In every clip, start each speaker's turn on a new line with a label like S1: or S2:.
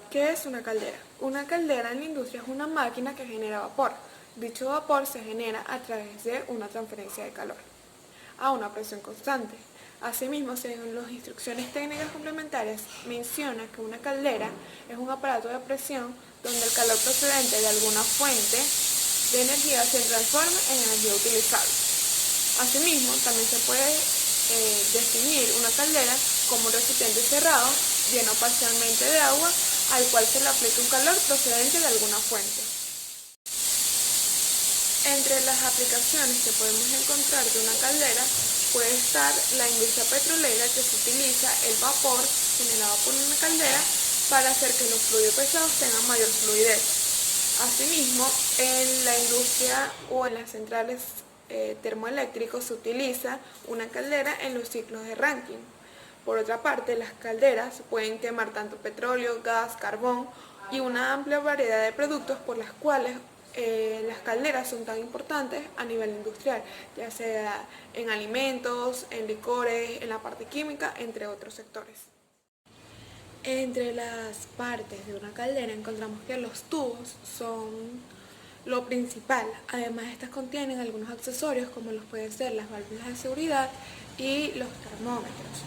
S1: ¿Qué es una caldera? Una caldera en la industria es una máquina que genera vapor. Dicho vapor se genera a través de una transferencia de calor a una presión constante. Asimismo, según las instrucciones técnicas complementarias, menciona que una caldera es un aparato de presión donde el calor procedente de alguna fuente de energía se transforma en energía utilizable. Asimismo, también se puede definir una caldera como un recipiente cerrado, lleno parcialmente de agua, al cual se le aplica un calor procedente de alguna fuente. Entre las aplicaciones que podemos encontrar de una caldera puede estar la industria petrolera, que se utiliza el vapor generado por una caldera para hacer que los fluidos pesados tengan mayor fluidez. Asimismo, en la industria o en las centrales termoeléctricos se utiliza una caldera en los ciclos de Rankine. Por otra parte, las calderas pueden quemar tanto petróleo, gas, carbón y una amplia variedad de productos, por las cuales las calderas son tan importantes a nivel industrial, ya sea en alimentos, en licores, en la parte química, entre otros sectores. Entre las partes de una caldera encontramos que los tubos son lo principal. Además, estas contienen algunos accesorios como los pueden ser las válvulas de seguridad y los termómetros.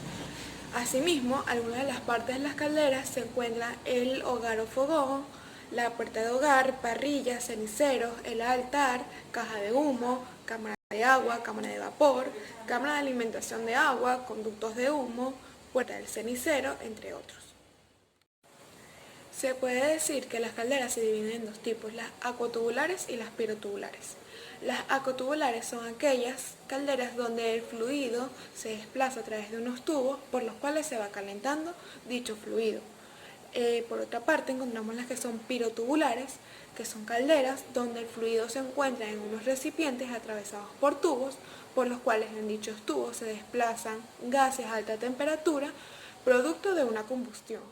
S1: Asimismo, algunas de las partes de las calderas se encuentran el hogar o fogón, la puerta de hogar, parrillas, ceniceros, el altar, caja de humo, cámara de agua, cámara de vapor, cámara de alimentación de agua, conductos de humo, puerta del cenicero, entre otros. Se puede decir que las calderas se dividen en dos tipos, las aquatubulares y las pirotubulares. Las aquatubulares son aquellas calderas donde el fluido se desplaza a través de unos tubos por los cuales se va calentando dicho fluido. Por otra parte, encontramos las que son pirotubulares, que son calderas donde el fluido se encuentra en unos recipientes atravesados por tubos, por los cuales en dichos tubos se desplazan gases a alta temperatura, producto de una combustión.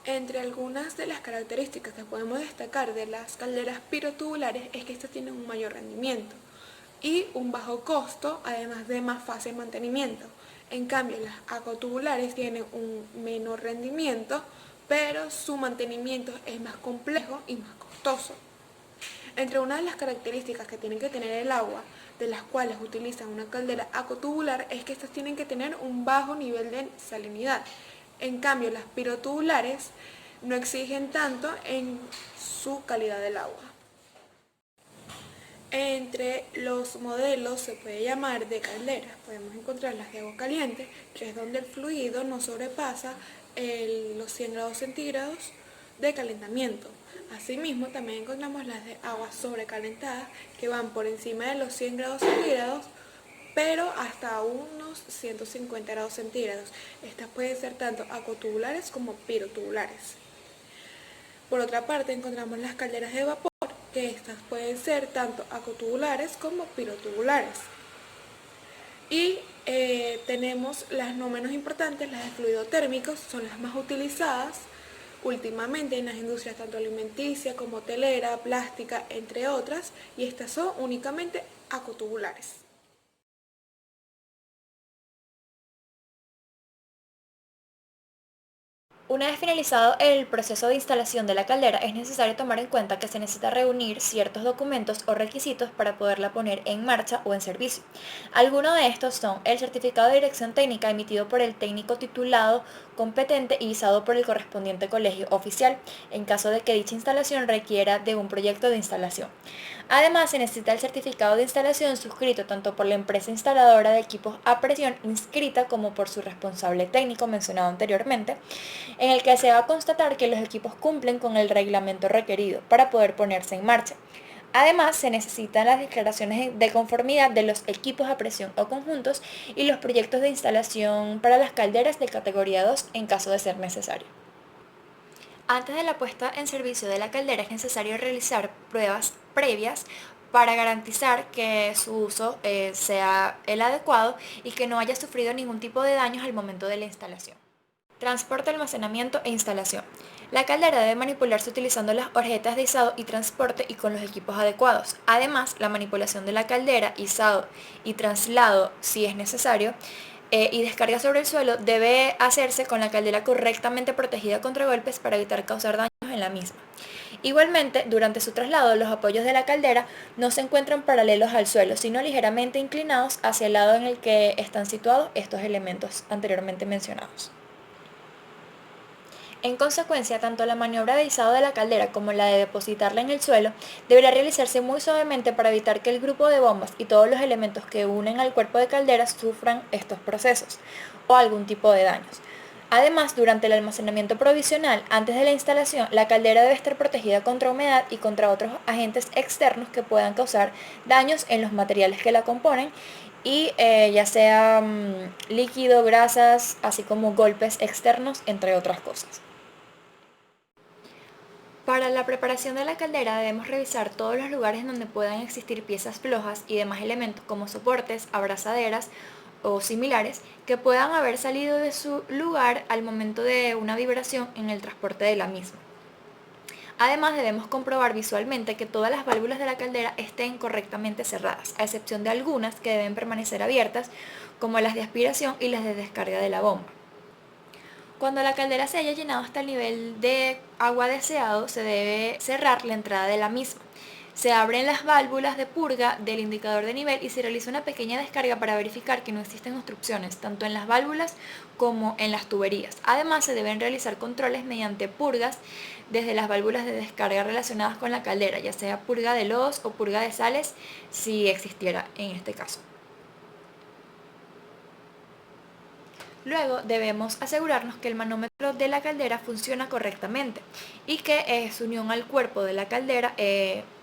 S1: Entre algunas de las características que podemos destacar de las calderas pirotubulares es que estas tienen un mayor rendimiento y un bajo costo, además de más fácil mantenimiento. En cambio, las aquatubulares tienen un menor rendimiento, pero su mantenimiento es más complejo y más costoso. Entre una de las características que tienen que tener el agua, de las cuales utilizan una caldera aquatubular, es que estas tienen que tener un bajo nivel de salinidad. En cambio, las pirotubulares no exigen tanto en su calidad del agua. Entre los modelos se puede llamar de calderas. Podemos encontrar las de agua caliente, que es donde el fluido no sobrepasa los 100 grados centígrados de calentamiento. Asimismo, también encontramos las de agua sobrecalentada, que van por encima de los 100 grados centígrados, pero hasta unos 150 grados centígrados. Estas pueden ser tanto aquatubulares como pirotubulares. Por otra parte, encontramos las calderas de vapor, que estas pueden ser tanto aquatubulares como pirotubulares. Y tenemos las no menos importantes, las de fluido térmico, son las más utilizadas últimamente en las industrias tanto alimenticia como hotelera, plástica, entre otras, y estas son únicamente aquatubulares.
S2: Una vez finalizado el proceso de instalación de la caldera, es necesario tomar en cuenta que se necesita reunir ciertos documentos o requisitos para poderla poner en marcha o en servicio. Algunos de estos son el certificado de dirección técnica emitido por el técnico titulado competente y visado por el correspondiente colegio oficial, en caso de que dicha instalación requiera de un proyecto de instalación. Además, se necesita el certificado de instalación suscrito tanto por la empresa instaladora de equipos a presión inscrita como por su responsable técnico mencionado anteriormente, en el que se va a constatar que los equipos cumplen con el reglamento requerido para poder ponerse en marcha. Además, se necesitan las declaraciones de conformidad de los equipos a presión o conjuntos y los proyectos de instalación para las calderas de categoría 2 en caso de ser necesario. Antes de la puesta en servicio de la caldera es necesario realizar pruebas previas para garantizar que su uso sea el adecuado y que no haya sufrido ningún tipo de daños al momento de la instalación. Transporte, almacenamiento e instalación. La caldera debe manipularse utilizando las horjetas de izado y transporte y con los equipos adecuados. Además, la manipulación de la caldera, izado y traslado, si es necesario, y descarga sobre el suelo debe hacerse con la caldera correctamente protegida contra golpes para evitar causar daños en la misma. Igualmente, durante su traslado, los apoyos de la caldera no se encuentran paralelos al suelo, sino ligeramente inclinados hacia el lado en el que están situados estos elementos anteriormente mencionados. En consecuencia, tanto la maniobra de izado de la caldera como la de depositarla en el suelo deberá realizarse muy suavemente para evitar que el grupo de bombas y todos los elementos que unen al cuerpo de caldera sufran estos procesos o algún tipo de daños. Además, durante el almacenamiento provisional, antes de la instalación, la caldera debe estar protegida contra humedad y contra otros agentes externos que puedan causar daños en los materiales que la componen y ya sea líquido, grasas, así como golpes externos, entre otras cosas. Para la preparación de la caldera debemos revisar todos los lugares donde puedan existir piezas flojas y demás elementos como soportes, abrazaderas o similares que puedan haber salido de su lugar al momento de una vibración en el transporte de la misma. Además debemos comprobar visualmente que todas las válvulas de la caldera estén correctamente cerradas, a excepción de algunas que deben permanecer abiertas, como las de aspiración y las de descarga de la bomba. Cuando la caldera se haya llenado hasta el nivel de agua deseado, se debe cerrar la entrada de la misma. Se abren las válvulas de purga del indicador de nivel y se realiza una pequeña descarga para verificar que no existen obstrucciones, tanto en las válvulas como en las tuberías. Además, se deben realizar controles mediante purgas desde las válvulas de descarga relacionadas con la caldera, ya sea purga de lodos o purga de sales, si existiera en este caso. Luego debemos asegurarnos que el manómetro de la caldera funciona correctamente y que su unión al cuerpo de la caldera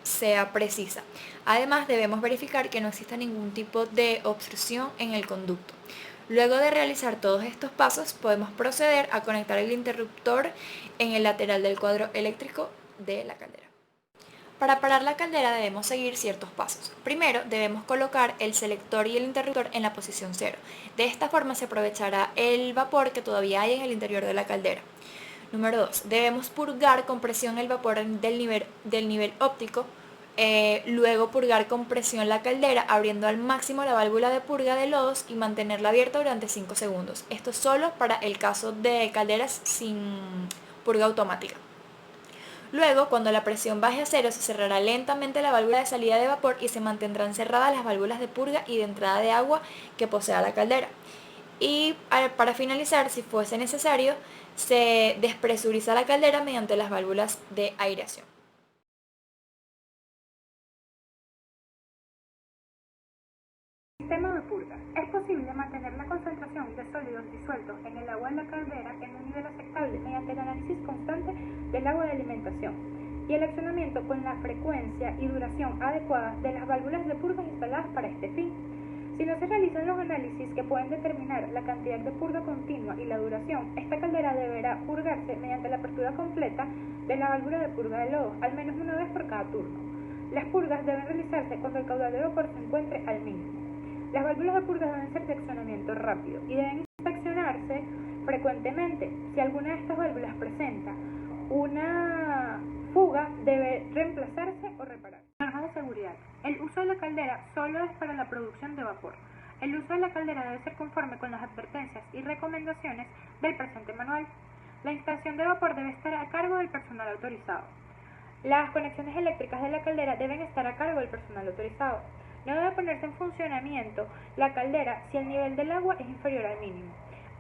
S2: sea precisa. Además debemos verificar que no exista ningún tipo de obstrucción en el conducto. Luego de realizar todos estos pasos podemos proceder a conectar el interruptor en el lateral del cuadro eléctrico de la caldera. Para parar la caldera debemos seguir ciertos pasos. Primero, debemos colocar el selector y el interruptor en la posición 0. De esta forma se aprovechará el vapor que todavía hay en el interior de la caldera. Número 2. Debemos purgar con presión el vapor del nivel óptico. Luego purgar con presión la caldera abriendo al máximo la válvula de purga de lodos y mantenerla abierta durante 5 segundos. Esto solo para el caso de calderas sin purga automática. Luego, cuando la presión baje a 0, se cerrará lentamente la válvula de salida de vapor y se mantendrán cerradas las válvulas de purga y de entrada de agua que posea la caldera. Y para finalizar, si fuese necesario, se despresuriza la caldera mediante las válvulas de aireación.
S3: Sistema de purga. Es posible mantener la concentración de sólidos disueltos en el agua de la caldera en un nivel aceptable mediante el análisis constante del agua de alimentación y el accionamiento con la frecuencia y duración adecuada de las válvulas de purga instaladas para este fin. Si no se realizan los análisis que pueden determinar la cantidad de purga continua y la duración, esta caldera deberá purgarse mediante la apertura completa de la válvula de purga de lodo, al menos una vez por cada turno. Las purgas deben realizarse cuando el caudal de vapor se encuentre al mínimo. Las válvulas de purga deben ser de accionamiento rápido y deben inspeccionarse frecuentemente. Si alguna de estas válvulas presenta una fuga, debe reemplazarse o repararse. Normas de seguridad. El uso de la caldera solo es para la producción de vapor. El uso de la caldera debe ser conforme con las advertencias y recomendaciones del presente manual. La instalación de vapor debe estar a cargo del personal autorizado. Las conexiones eléctricas de la caldera deben estar a cargo del personal autorizado. No debe ponerse en funcionamiento la caldera si el nivel del agua es inferior al mínimo.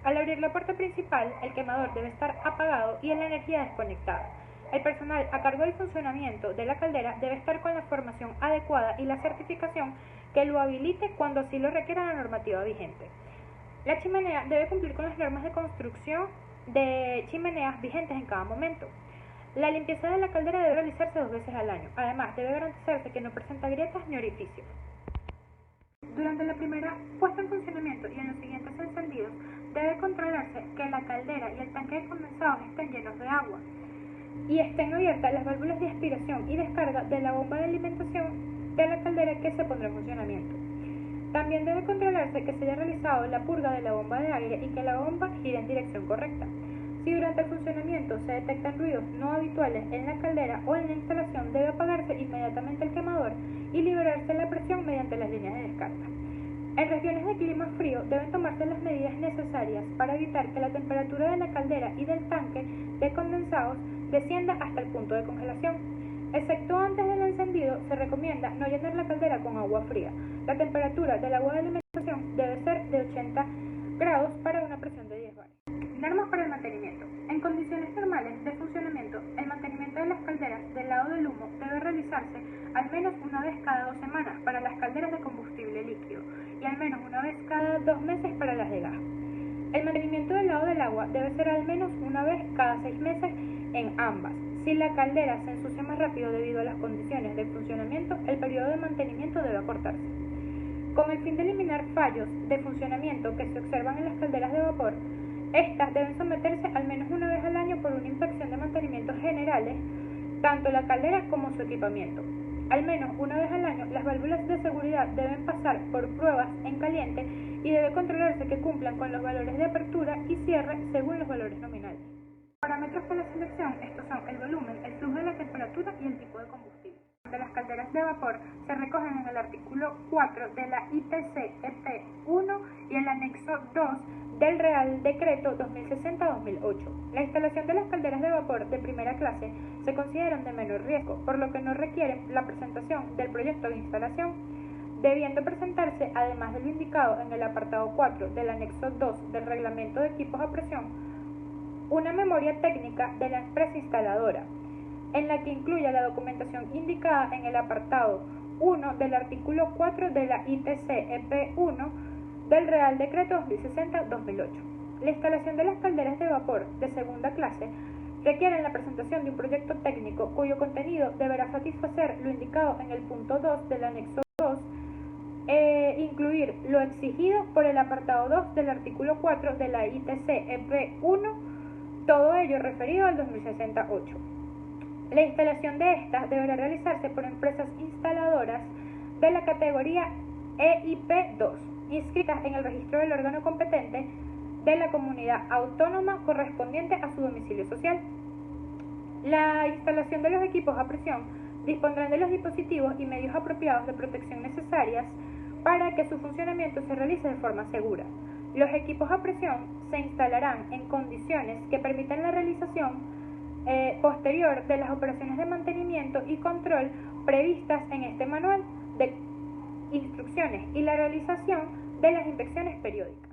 S3: Al abrir la puerta principal, el quemador debe estar apagado y la energía desconectada. El personal a cargo del funcionamiento de la caldera debe estar con la formación adecuada y la certificación que lo habilite cuando así lo requiera la normativa vigente. La chimenea debe cumplir con las normas de construcción de chimeneas vigentes en cada momento. La limpieza de la caldera debe realizarse 2 veces al año. Además, debe garantizarse que no presenta grietas ni orificios. Durante la primera puesta en funcionamiento y en los siguientes encendidos, debe controlarse que la caldera y el tanque de condensados estén llenos de agua y estén abiertas las válvulas de aspiración y descarga de la bomba de alimentación de la caldera que se pondrá en funcionamiento. También debe controlarse que se haya realizado la purga de la bomba de aire y que la bomba gire en dirección correcta. Si durante el funcionamiento se detectan ruidos no habituales en la caldera o en la instalación, debe apagarse inmediatamente el quemador y liberarse la presión mediante las líneas de descarga. En regiones de clima frío deben tomarse las medidas necesarias para evitar que la temperatura de la caldera y del tanque de condensados descienda hasta el punto de congelación. Excepto antes del encendido, se recomienda no llenar la caldera con agua fría. La temperatura del agua de alimentación debe ser de 80 grados para una presión de 10 bar. Normas para el mantenimiento. En condiciones normales de funcionamiento, el mantenimiento de las calderas del lado del humo debe realizarse al menos una vez cada 2 semanas para las calderas de combustible líquido y al menos una vez cada 2 meses para las de gas. El mantenimiento del lado del agua debe ser al menos una vez cada 6 meses en ambas. Si la caldera se ensucia más rápido debido a las condiciones de funcionamiento, el periodo de mantenimiento debe acortarse. Con el fin de eliminar fallos de funcionamiento que se observan en las calderas de vapor, estas deben someterse al menos una vez al año por una inspección de mantenimientos generales, tanto la caldera como su equipamiento. Al menos una vez al año, las válvulas de seguridad deben pasar por pruebas en caliente y debe controlarse que cumplan con los valores de apertura y cierre según los valores nominales. Parámetros para la selección, estos son el volumen, el flujo de la temperatura y el tipo de combustible. De las calderas de vapor se recogen en el artículo 4 de la ITC-EP 1 y el anexo 2 del Real Decreto 2060-2008. La instalación de las calderas de vapor de primera clase se consideran de menor riesgo, por lo que no requieren la presentación del proyecto de instalación, debiendo presentarse, además de lo indicado en el apartado 4 del anexo 2 del Reglamento de Equipos a Presión, una memoria técnica de la empresa instaladora, en la que incluya la documentación indicada en el apartado 1 del artículo 4 de la ITC-EP 1 del Real Decreto 2060-2008. La instalación de las calderas de vapor de segunda clase requiere la presentación de un proyecto técnico cuyo contenido deberá satisfacer lo indicado en el punto 2 del anexo 2, incluir lo exigido por el apartado 2 del artículo 4 de la ITC-EP 1, todo ello referido al 2068. La instalación de estas deberá realizarse por empresas instaladoras de la categoría EIP2, inscritas en el registro del órgano competente de la comunidad autónoma correspondiente a su domicilio social. La instalación de los equipos a presión dispondrán de los dispositivos y medios apropiados de protección necesarias para que su funcionamiento se realice de forma segura. Los equipos a presión se instalarán en condiciones que permitan la realización posterior de las operaciones de mantenimiento y control previstas en este manual de instrucciones y la realización de las inspecciones periódicas.